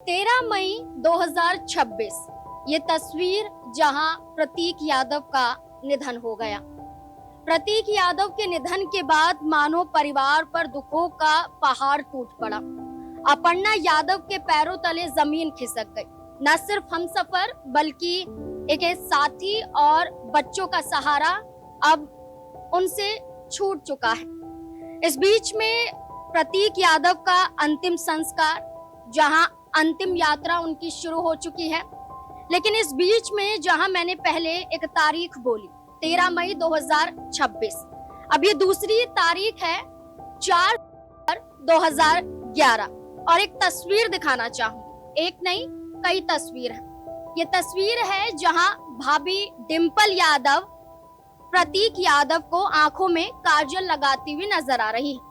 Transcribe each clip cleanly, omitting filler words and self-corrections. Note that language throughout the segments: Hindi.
13 मई 2026 ये तस्वीर जहां प्रतीक यादव का निधन हो गया। प्रतीक यादव के निधन के बाद मानो परिवार पर दुखों का पहाड़ टूट पड़ा। अपर्णा यादव के पैरों तले जमीन खिसक गई। न सिर्फ हमसफर बल्कि एक साथी और बच्चों का सहारा अब उनसे छूट चुका है। इस बीच में प्रतीक यादव का अंतिम संस्कार, जहां अंतिम यात्रा उनकी शुरू हो चुकी है, लेकिन इस बीच में जहां मैंने पहले एक तारीख बोली 13 मई 2026, अब ये दूसरी तारीख है 4 2011 और एक तस्वीर दिखाना चाहूंगी। एक नहीं, कई तस्वीर है। ये तस्वीर है जहां भाभी डिंपल यादव प्रतीक यादव को आंखों में काजल लगाती हुई नजर आ रही है।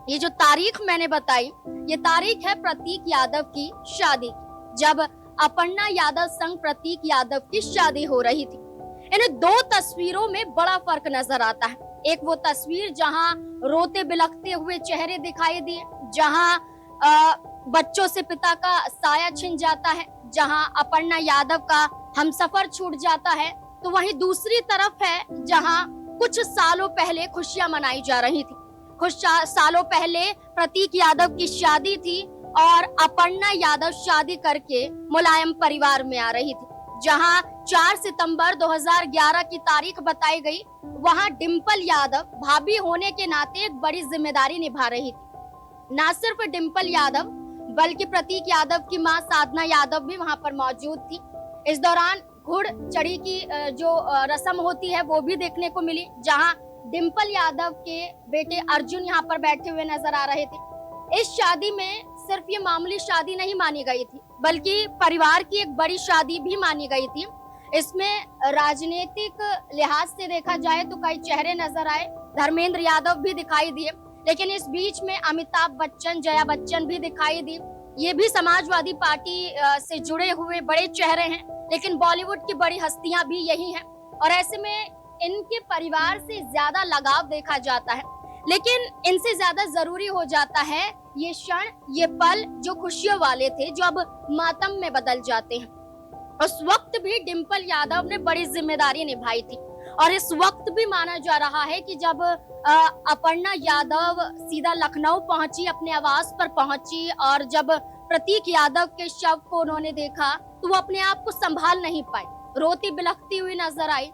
ये जो तारीख मैंने बताई, ये तारीख है प्रतीक यादव की शादी की, जब अपर्णा यादव संग प्रतीक यादव की शादी हो रही थी। इन दो तस्वीरों में बड़ा फर्क नजर आता है। एक वो तस्वीर जहां रोते बिलखते हुए चेहरे दिखाई दिए, जहां बच्चों से पिता का साया छिन जाता है, जहां अपर्णा यादव का हमसफर छूट जाता है, तो वहीं दूसरी तरफ है जहां कुछ सालों पहले खुशियां मनाई जा रही थी। कुछ सालों पहले प्रतीक यादव की शादी थी और अपर्णा यादव शादी करके मुलायम परिवार में आ रही थी। जहां 4 सितंबर 2011 की तारीख बताई गई, वहां डिंपल यादव भाभी होने के नाते एक बड़ी जिम्मेदारी निभा रही थी। न सिर्फ डिंपल यादव बल्कि प्रतीक यादव की मां साधना यादव भी वहां पर मौजूद थी। इस दौरान घुड़ चढ़ी की जो रस्म होती है वो भी देखने को मिली, जहां डिंपल यादव के बेटे अर्जुन यहाँ पर बैठे हुए नजर आ रहे थे। इस शादी में सिर्फ ये मामूली शादी नहीं मानी गई थी, बल्कि परिवार की एक बड़ी शादी भी मानी गई थी। इसमें राजनीतिक लिहाज से देखा जाए तो कई चेहरे नजर आए, धर्मेंद्र यादव भी दिखाई दिए, लेकिन इस बीच में अमिताभ बच्चन, जया बच्चन भी दिखाई दी। ये भी समाजवादी पार्टी से जुड़े हुए बड़े चेहरे हैं, लेकिन बॉलीवुड की बड़ी हस्तियां भी यही हैं और ऐसे में इनके परिवार से ज्यादा लगाव देखा जाता है। लेकिन इनसे ज्यादा जरूरी हो जाता है ये क्षण, ये पल जो खुशियों वाले थे, जो अब मातम में बदल जाते हैं। उस वक्त भी डिंपल यादव ने बड़ी जिम्मेदारी निभाई थी और इस वक्त भी माना जा रहा है कि जब अपर्णा यादव सीधा लखनऊ पहुंची, अपने आवास पर पहुंची और जब प्रतीक यादव के शव को उन्होंने देखा तो वो अपने आप को संभाल नहीं पाई, रोती बिलखती हुई नजर आई।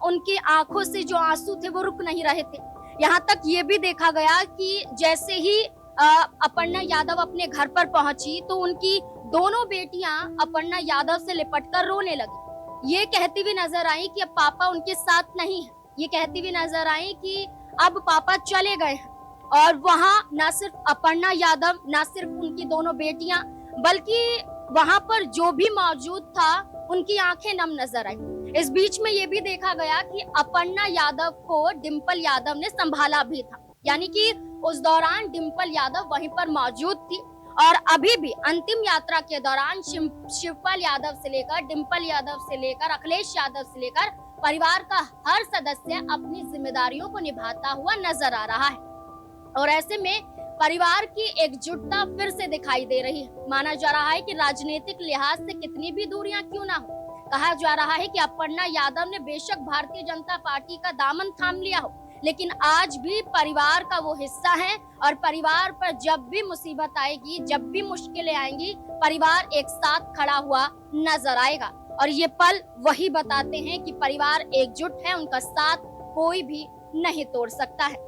उनकी आंखों से जो आंसू थे वो रुक नहीं रहे थे। यहाँ तक ये भी देखा गया कि जैसे ही अपर्णा यादव अपने घर पर पहुंची तो उनकी दोनों बेटियां अपर्णा यादव से लिपटकर रोने लगी। ये कहती हुई नजर आई कि अब पापा उनके साथ नहीं है। ये कहती हुई नजर आई कि अब पापा चले गए हैं। और वहाँ न सिर्फ अपर्णा यादव, न सिर्फ उनकी दोनों बेटियां, बल्कि वहाँ पर जो भी मौजूद था उनकी आंखें नम नजर आई। इस बीच में ये भी देखा गया कि अपर्णा यादव को डिंपल यादव ने संभाला भी था, यानी कि उस दौरान डिंपल यादव वहीं पर मौजूद थी। और अभी भी अंतिम यात्रा के दौरान शिवपाल यादव से लेकर, डिंपल यादव से लेकर, अखिलेश यादव से लेकर परिवार का हर सदस्य अपनी जिम्मेदारियों को निभाता हुआ नजर आ रहा है और ऐसे में परिवार की एकजुटता फिर से दिखाई दे रही है। माना जा रहा है कि राजनीतिक लिहाज से कितनी भी दूरियां क्यों ना हो, कहा जा रहा है कि अपर्णा यादव ने बेशक भारतीय जनता पार्टी का दामन थाम लिया हो, लेकिन आज भी परिवार का वो हिस्सा है और परिवार पर जब भी मुसीबत आएगी, जब भी मुश्किलें आएंगी, परिवार एक साथ खड़ा हुआ नजर आएगा। और ये पल वही बताते हैं कि परिवार एकजुट है, उनका साथ कोई भी नहीं तोड़ सकता है।